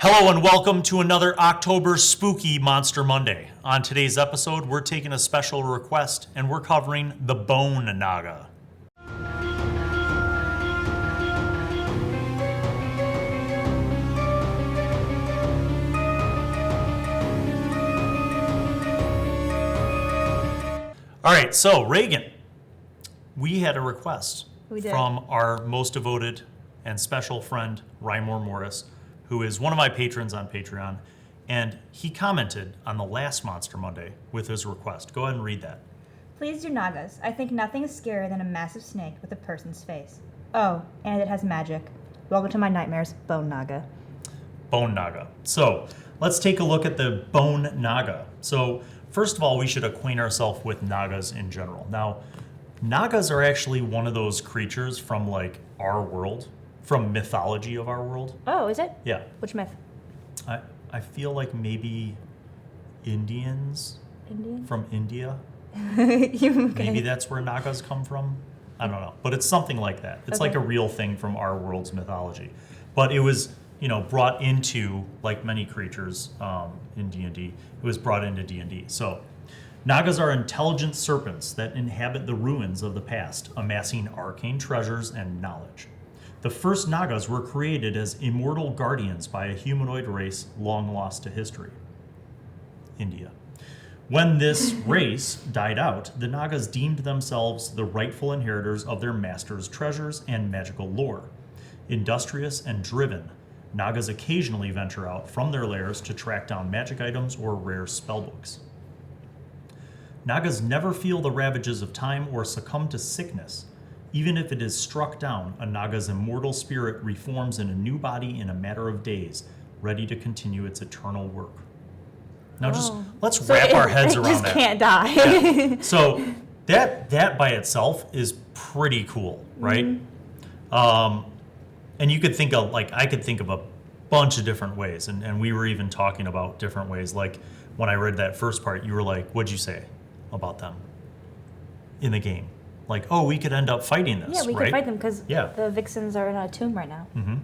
Hello and welcome to another October Spooky Monster Monday. On today's episode, we're taking a special request and we're covering the Bone Naga. All right, so Reagan, we had a request from our most devoted and special friend, Rymore Morris, who is one of my patrons on Patreon, and he commented on the last Monster Monday with his request. Go ahead and read that. Please do Nagas. I think nothing is scarier than a massive snake with a person's face. Oh, and it has magic. Welcome to my nightmares, Bone Naga. Bone Naga. So, let's take a look at the Bone Naga. So, first of all, we should acquaint ourselves with Nagas in general. Now, Nagas are actually one of those creatures from, like, our world. From mythology of our world. Oh, is it? Yeah. Which myth? I feel like maybe Indians. Indian? From India. Okay. Maybe that's where Nagas come from. I don't know. But it's something like that. It's like a real thing from our world's mythology. But it was, brought into, like many creatures in D&D, it was brought into D&D. So, Nagas are intelligent serpents that inhabit the ruins of the past, amassing arcane treasures and knowledge. The first Nagas were created as immortal guardians by a humanoid race long lost to history. India. When this race died out, the Nagas deemed themselves the rightful inheritors of their master's treasures and magical lore. Industrious and driven, Nagas occasionally venture out from their lairs to track down magic items or rare spellbooks. Nagas never feel the ravages of time or succumb to sickness. Even if it is struck down, a Naga's immortal spirit reforms in a new body in a matter of days, ready to continue its eternal work. Now let's wrap our heads around that. It just can't die. Yeah. So that by itself is pretty cool, right? Mm-hmm. And you could think of, I could think of a bunch of different ways, and we were even talking about different ways. Like when I read that first part, you were like, what'd you say about them in the game? Like, oh, we could end up fighting this, Yeah, we right? could fight them because the Vixens are in a tomb right now. Mm-hmm.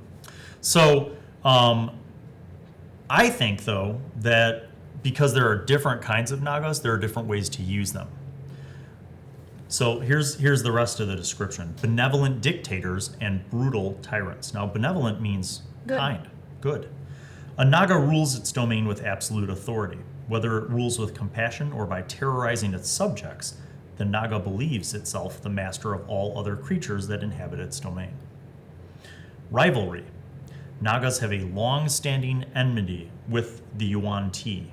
So, I think, though, that because there are different kinds of Nagas, there are different ways to use them. So here's the rest of the description. Benevolent dictators and brutal tyrants. Now, benevolent means kind, good. A Naga rules its domain with absolute authority. Whether it rules with compassion or by terrorizing its subjects, the Naga believes itself the master of all other creatures that inhabit its domain. Rivalry. Nagas have a long-standing enmity with the Yuan-Ti,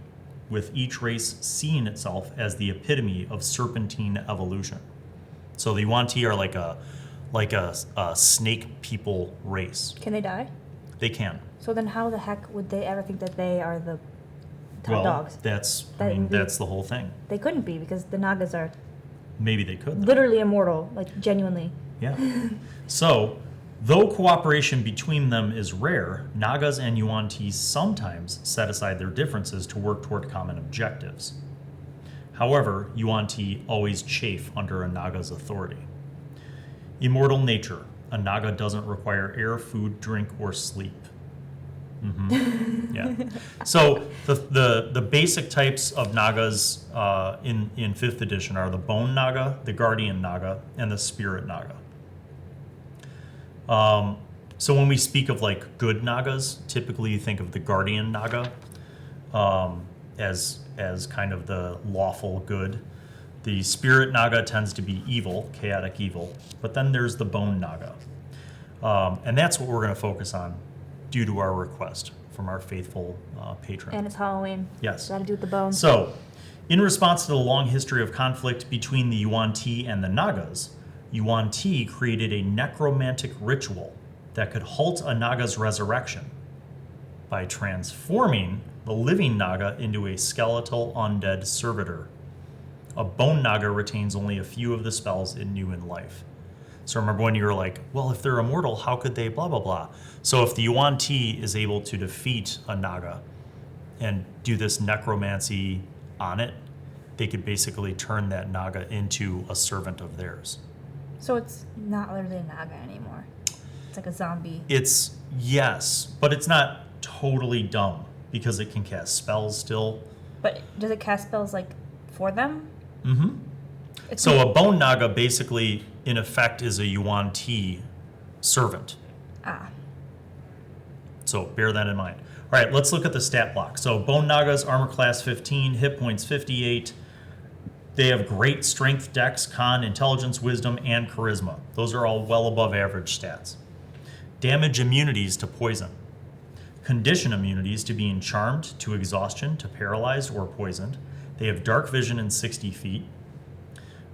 with each race seeing itself as the epitome of serpentine evolution. So the Yuan-Ti are like a snake people race. Can they die? They can. So then how the heck would they ever think that they are the top dogs? That's the whole thing. They couldn't be because the Nagas are... Maybe they could. Literally immortal, like genuinely. Yeah. So, though cooperation between them is rare, Nagas and Yuan-Tis sometimes set aside their differences to work toward common objectives. However, Yuan-Ti always chafe under a Naga's authority. Immortal nature. A Naga doesn't require air, food, drink, or sleep. Mm-hmm. Yeah. So the basic types of Nagas in 5th edition are the Bone Naga, the Guardian Naga, and the Spirit Naga. So when we speak of like good Nagas, typically you think of the Guardian Naga as kind of the lawful good. The Spirit Naga tends to be evil, chaotic evil. But then there's the Bone Naga. And that's what we're going to focus on due to our request from our faithful patron. And it's Halloween. Yes. Gotta do with the bones. So, in response to the long history of conflict between the Yuan-Ti and the Nagas, Yuan-Ti created a necromantic ritual that could halt a Naga's resurrection by transforming the living Naga into a skeletal undead servitor. A Bone Naga retains only a few of the spells it knew in life. So remember when you were like, well, if they're immortal, how could they blah, blah, blah? So if the Yuan-Ti is able to defeat a Naga and do this necromancy on it, they could basically turn that Naga into a servant of theirs. So it's not literally a Naga anymore. It's like a zombie. Yes, but it's not totally dumb because it can cast spells still. But does it cast spells like for them? Mm-hmm. So a Bone Naga basically, in effect, is a Yuan Ti servant. Ah. So bear that in mind. All right, let's look at the stat block. So Bone Nagas, armor class 15, hit points 58. They have great strength, dex, con, intelligence, wisdom, and charisma. Those are all well above average stats. Damage immunities to poison. Condition immunities to being charmed, to exhaustion, to paralyzed, or poisoned. They have dark vision in 60 feet.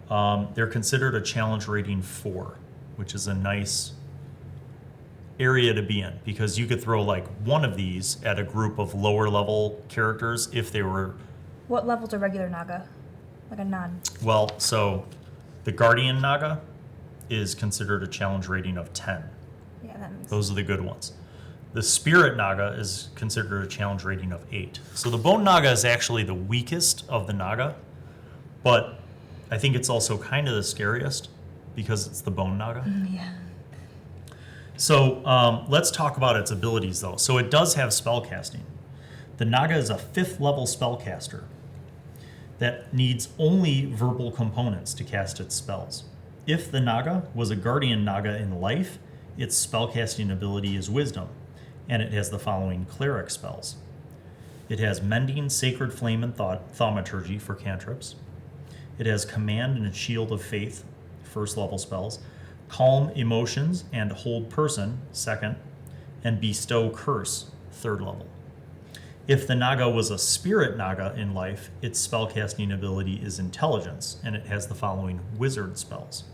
They're considered a challenge rating 4, which is a nice area to be in because you could throw like one of these at a group of lower level characters if they were. What level's a regular Naga? Like a non. Well, so the Guardian Naga is considered a challenge rating of 10. Yeah, that makes Those are the good ones. The Spirit Naga is considered a challenge rating of 8. So the Bone Naga is actually the weakest of the Naga, but I think it's also kind of the scariest because it's the Bone Naga. Yeah. So let's talk about its abilities, though. So it does have spellcasting. The Naga is a 5th level spellcaster that needs only verbal components to cast its spells. If the Naga was a Guardian Naga in life, its spellcasting ability is Wisdom, and it has the following cleric spells. It has Mending, Sacred Flame, and Thaumaturgy for cantrips. It has Command and Shield of Faith, 1st level spells. Calm Emotions and Hold Person, 2nd, and Bestow Curse, 3rd level. If the Naga was a Spirit Naga in life, its spellcasting ability is Intelligence, and it has the following wizard spells.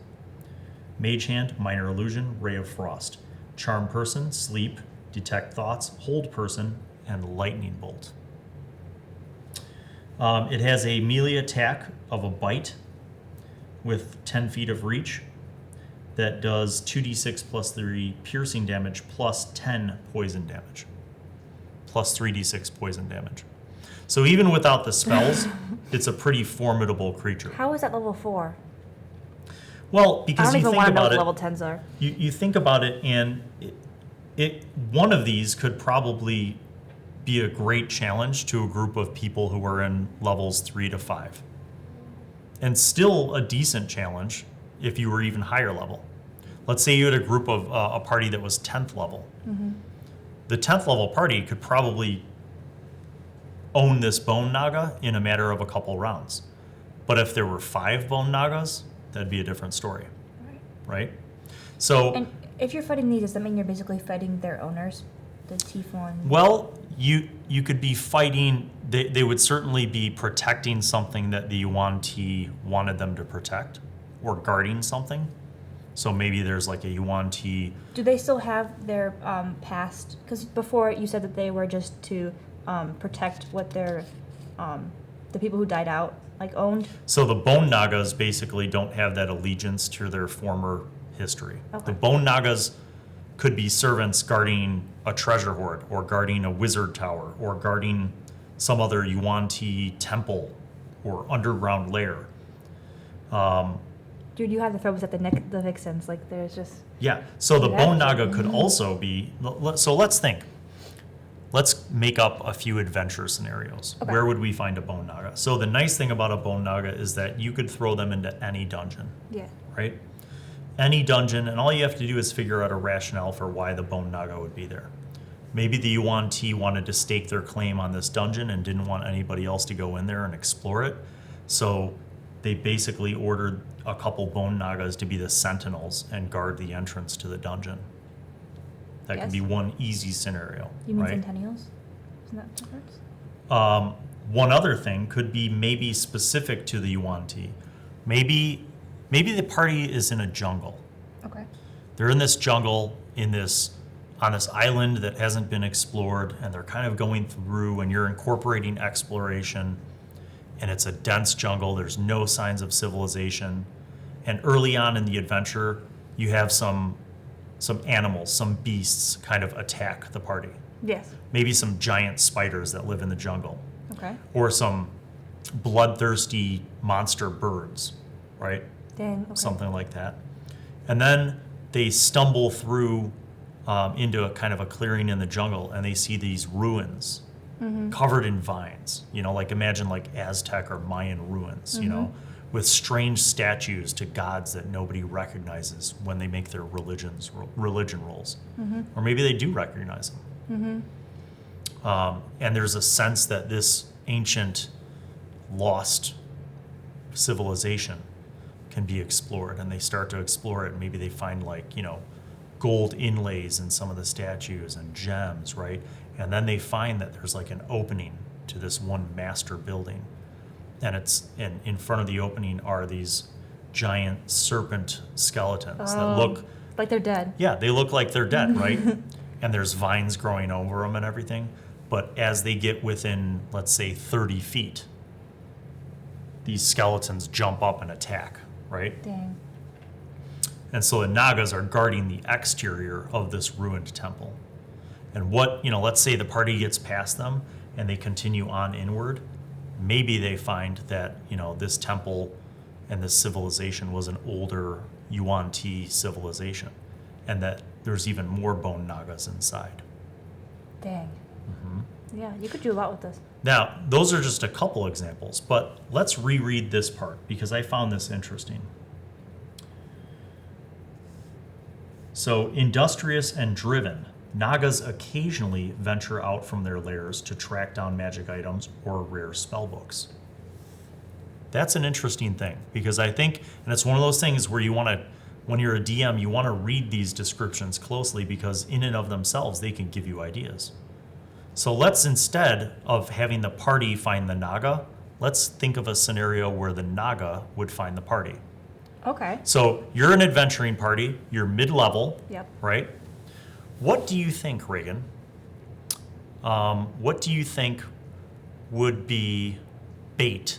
Mage Hand, Minor Illusion, Ray of Frost. Charm Person, Sleep, Detect Thoughts, Hold Person, and Lightning Bolt. It has a melee attack of a Bite with 10 feet of reach that does 2d6 plus 3 piercing damage plus 10 poison damage. Plus 3d6 poison damage. So even without the spells, it's a pretty formidable creature. How is that level 4? Well, because you think about it, I don't even want to know what level 10s are. You think about it, and one of these could probably be a great challenge to a group of people who are in levels 3 to 5. And still a decent challenge if you were even higher level. Let's say you had a group of a party that was 10th level. Mm-hmm. The 10th level party could probably own this Bone Naga in a matter of a couple rounds. But if there were 5 Bone Nagas, that'd be a different story. Right? So, and if you're fighting these, does that mean you're basically fighting their owners? The T1? Well, you could be fighting, they would certainly be protecting something that the Yuan Ti wanted them to protect, or guarding something. So maybe there's like a Yuan Ti. Do they still have their past? Because before you said that they were just to protect what their the people who died out like owned. So the Bone Nagas basically don't have that allegiance to their former history. Okay. The Bone Nagas could be servants guarding a treasure hoard, or guarding a wizard tower, or guarding some other Yuan Ti temple or underground lair. Dude, you have the photos at the Vixens. Like, there's just... Yeah, so the Yeah. Bone Naga could also be... So let's think. Let's make up a few adventure scenarios. Okay. Where would we find a Bone Naga? So the nice thing about a Bone Naga is that you could throw them into any dungeon, Yeah. right? Any dungeon, and all you have to do is figure out a rationale for why the Bone Naga would be there. Maybe the Yuan Ti wanted to stake their claim on this dungeon and didn't want anybody else to go in there and explore it. So they basically ordered a couple Bone Nagas to be the sentinels and guard the entrance to the dungeon. That could be one easy scenario. You mean right? Centennials? Isn't that different? One other thing could be maybe specific to the Yuan Ti. Maybe the party is in a jungle. Okay. They're in this jungle, on this island that hasn't been explored, and they're kind of going through, and you're incorporating exploration, and it's a dense jungle. There's no signs of civilization. And early on in the adventure, you have some animals, some beasts kind of attack the party. Yes. Maybe some giant spiders that live in the jungle. Okay. Or some bloodthirsty monster birds, right? Dang. Okay. Something like that. And then they stumble through into a kind of a clearing in the jungle, and they see these ruins covered in vines. Like imagine like Aztec or Mayan ruins. With strange statues to gods that nobody recognizes when they make their religion rolls, or maybe they do recognize them. And there's a sense that this ancient, lost civilization can be explored, and they start to explore it, and maybe they find gold inlays in some of the statues and gems, right? And then they find that there's like an opening to this one master building, and in front of the opening are these giant serpent skeletons that look like they're dead. Yeah, they look like they're dead, right? And there's vines growing over them and everything. But as they get within, let's say, 30 feet, these skeletons jump up and attack, right? Dang. And so the Nagas are guarding the exterior of this ruined temple. And let's say the party gets past them and they continue on inward. Maybe they find that, this temple and this civilization was an older Yuan-Ti civilization, and that there's even more Bone Nagas inside. Dang. Yeah, you could do a lot with this. Now, those are just a couple examples, but let's reread this part because I found this interesting. So, industrious and driven, Nagas occasionally venture out from their lairs to track down magic items or rare spellbooks. That's an interesting thing because I think, and it's one of those things where when you're a DM, you want to read these descriptions closely because in and of themselves, they can give you ideas. So let's, instead of having the party find the Naga, let's think of a scenario where the Naga would find the party. Okay. So you're an adventuring party, you're mid-level, Yep. right? What do you think, Reagan? What do you think would be bait?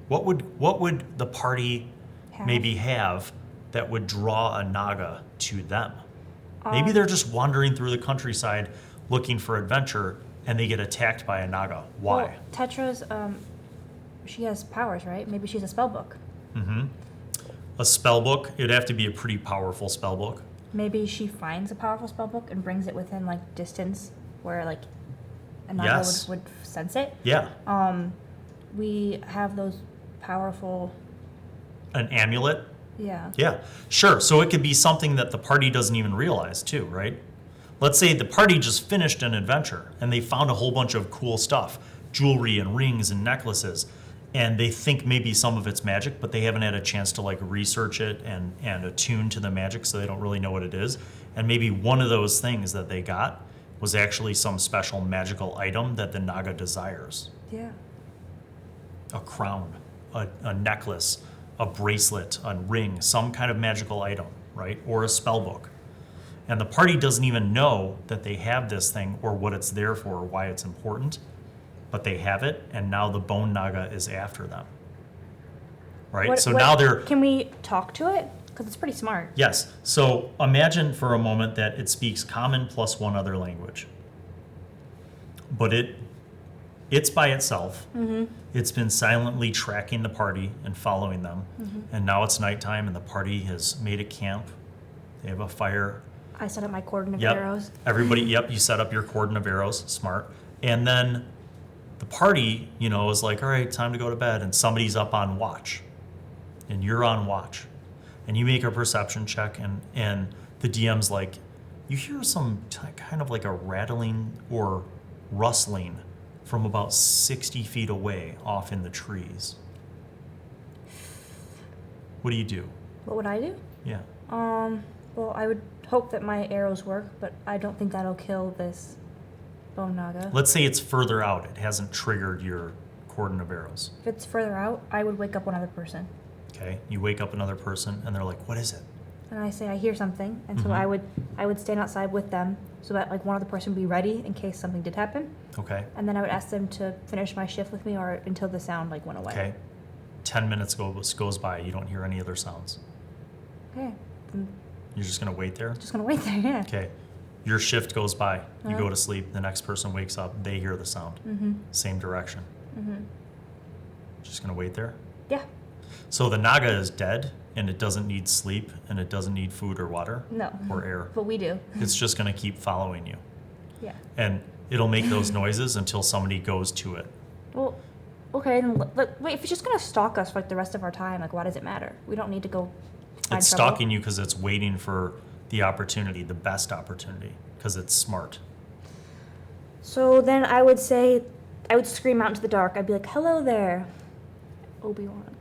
What would the party maybe have that would draw a Naga to them? Maybe they're just wandering through the countryside looking for adventure, and they get attacked by a Naga. Why? Well, Tetra's, she has powers, right? Maybe she's a spellbook. A spellbook, it'd have to be a pretty powerful spellbook. Maybe she finds a powerful spellbook and brings it within distance where a Naga would sense it. Yeah. We have those powerful. An amulet? Yeah. Yeah, sure. So it could be something that the party doesn't even realize too, right? Let's say the party just finished an adventure and they found a whole bunch of cool stuff, jewelry and rings and necklaces, and they think maybe some of it's magic, but they haven't had a chance to research it and attune to the magic, so they don't really know what it is. And maybe one of those things that they got was actually some special magical item that the Naga desires. Yeah. A crown, a necklace, a bracelet, a ring, some kind of magical item, right? Or a spell book. And the party doesn't even know that they have this thing or what it's there for or why it's important, but they have it, and now the Bone Naga is after them. Right? Now they're... Can we talk to it? Because it's pretty smart. Yes. So imagine for a moment that it speaks common plus one other language. But it's by itself. It's been silently tracking the party and following them. And now it's nighttime and the party has made a camp. They have a fire. I set up my cordon of arrows. Everybody, you set up your cordon of arrows. Smart. And then the party, is like, all right, time to go to bed. And somebody's up on watch. And you're on watch. And you make a perception check, and the DM's like, you hear some kind of like a rattling or rustling from about 60 feet away off in the trees. What do you do? What would I do? Yeah. Well, I would hope that my arrows work, but I don't think that'll kill this Bone Naga. Let's say it's further out. It hasn't triggered your cordon of arrows. If it's further out, I would wake up one other person. Okay. You wake up another person, and they're like, what is it? And I say, I hear something. And so I would stand outside with them so that one other person would be ready in case something did happen. Okay. And then I would ask them to finish my shift with me or until the sound went away. Okay. 10 minutes goes by. You don't hear any other sounds. Okay. I'm You're just going to wait there? just going to wait there, yeah. Okay. Your shift goes by. You go to sleep. The next person wakes up. They hear the sound. Same direction. Just going to wait there? Yeah. So the Naga is dead. and it doesn't need sleep, and it doesn't need food or water No. or air. But we do. It's just going to keep following you. Yeah. And it'll make those noises until somebody goes to it. Well, okay, then wait, if it's just gonna stalk us for like the rest of our time, like why does it matter? We don't need to go find It's trouble. stalking you because it's waiting for the opportunity, the best opportunity, because it's smart. So then I would scream out into the dark. I'd be like, "Hello there, Obi-Wan."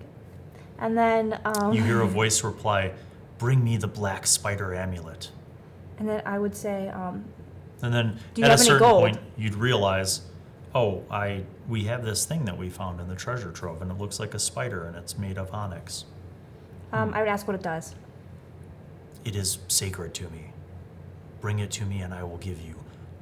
And then You hear a voice reply, "Bring me the black spider amulet." and then I would say, And then Do you at a have any certain gold? point, you'd realize, oh, we have this thing that we found in the treasure trove, and it looks like a spider, and it's made of onyx. I would ask what it does. It is sacred to me. Bring it to me, and I will give you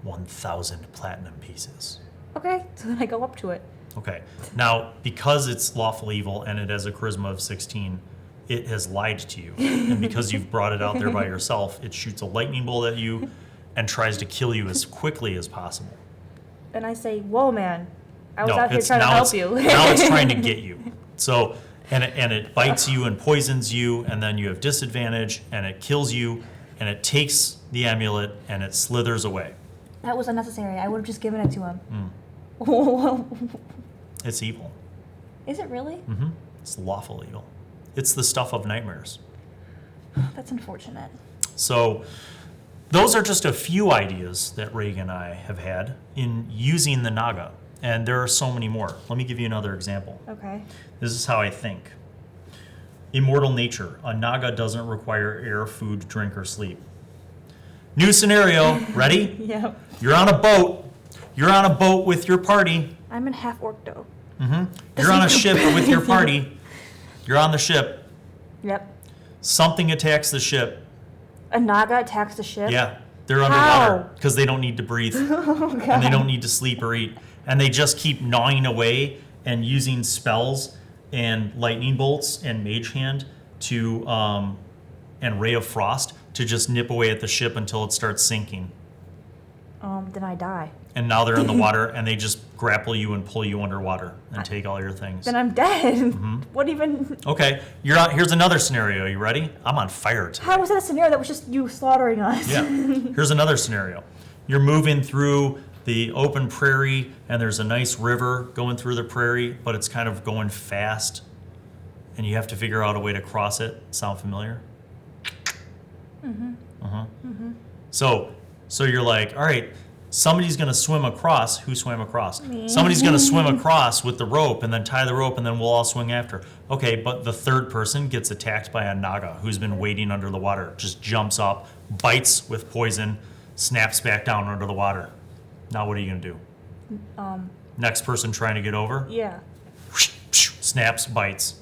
1,000 platinum pieces. Okay, so then I go up to it. Okay. Now, because it's lawful evil and it has a charisma of 16, it has lied to you. And because you've brought it out there by yourself, it shoots a lightning bolt at you and tries to kill you as quickly as possible. And I say, "Whoa, man, I was No, out here it's- trying to now help it's- you." Now it's trying to get you. So, and it bites you and poisons you, and then you have disadvantage, and it kills you, and it takes the amulet, and it slithers away. That was unnecessary. I would have just given it to him. It's evil. Is it really? It's lawful evil. It's the stuff of nightmares. That's unfortunate. So those are just a few ideas that Reagan and I have had in using the Naga, and there are so many more. Let me give you another example. Okay. This is how I think. Immortal nature. A Naga doesn't require air, food, drink, or sleep. New scenario. Ready? Yep. You're on a boat. You're on a boat with your party. I'm in half orc though. You're on a ship with your party. You're on the ship. Yep. Something attacks the ship. A Naga attacks the ship? Yeah, they're How? underwater because they don't need to breathe and they don't need to sleep or eat. And they just keep gnawing away and using spells and lightning bolts and mage hand to, and ray of frost to just nip away at the ship until it starts sinking. Then I die. And now they're in the water and they just grapple you and pull you underwater and take all your things. Then I'm dead. What even? Okay, you're on, here's another scenario. You ready? I'm on fire today. How was that a scenario that was just you slaughtering us? Yeah. Here's another scenario. You're moving through the open prairie, and there's a nice river going through the prairie, but it's kind of going fast, and you have to figure out a way to cross it. Sound familiar? So you're like, all right, somebody's going to swim across. Who swam across? Me. Somebody's going to swim across with the rope and then tie the rope, and then we'll all swing after. Okay, but the third person gets attacked by a Naga who's been waiting under the water, just jumps up, bites with poison, snaps back down under the water. Now what are you going to do? Next person trying to get over, Yeah. snaps, bites.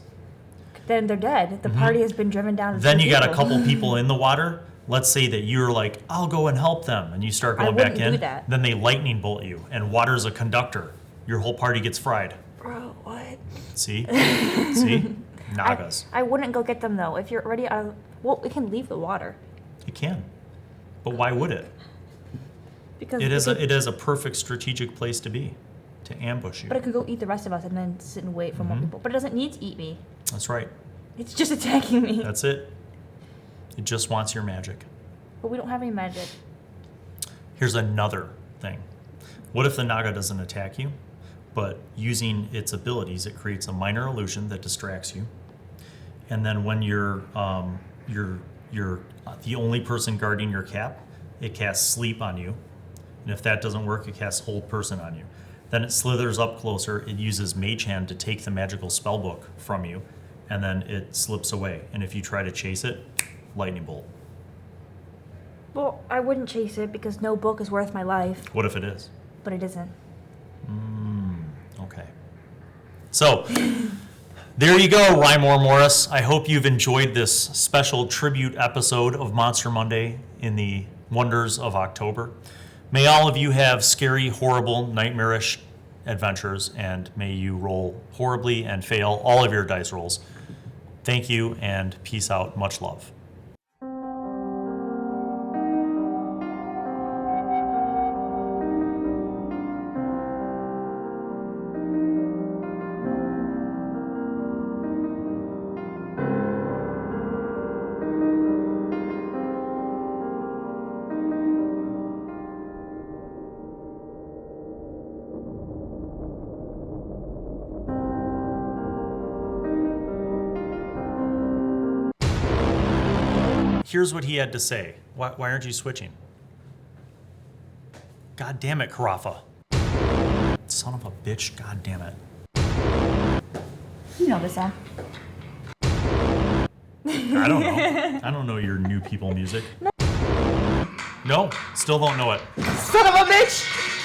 Then they're dead. The party has been driven down. To Then two you got a people. couple people in the water. Let's say that you're like, I'll go and help them, and you start I going back wouldn't in. do that. Then they lightning bolt you, and water's a conductor. Your whole party gets fried. Bro, what? See? See? Nagas. I wouldn't go get them though. If you're already out of, well, we can leave the water It can. But why would it? because It could, is a perfect strategic place to be, to ambush you. But it could go eat the rest of us and then sit and wait for more people. But it doesn't need to eat me. That's right. It's just attacking me. That's it. It just wants your magic. But we don't have any magic. Here's another thing. What if the Naga doesn't attack you, but using its abilities, it creates a minor illusion that distracts you, and then when you're the only person guarding your cap, it casts sleep on you, and if that doesn't work, it casts hold person on you. Then it slithers up closer. It uses Mage Hand to take the magical spell book from you, and then it slips away. And if you try to chase it, lightning bolt. Well, I wouldn't chase it because no book is worth my life. What if it is? But it isn't. Okay. So, there you go, Rymore Morris. I hope you've enjoyed this special tribute episode of Monster Monday in the wonders of October. May all of you have scary, horrible, nightmarish adventures, and may you roll horribly and fail all of your dice rolls. Thank you, and peace out. Much love. here's what he had to say. Why aren't you switching? God damn it, Carafa. Son of a bitch, god damn it. You know this song. I don't know. I don't know your new people music. No, still don't know it. Son of a bitch!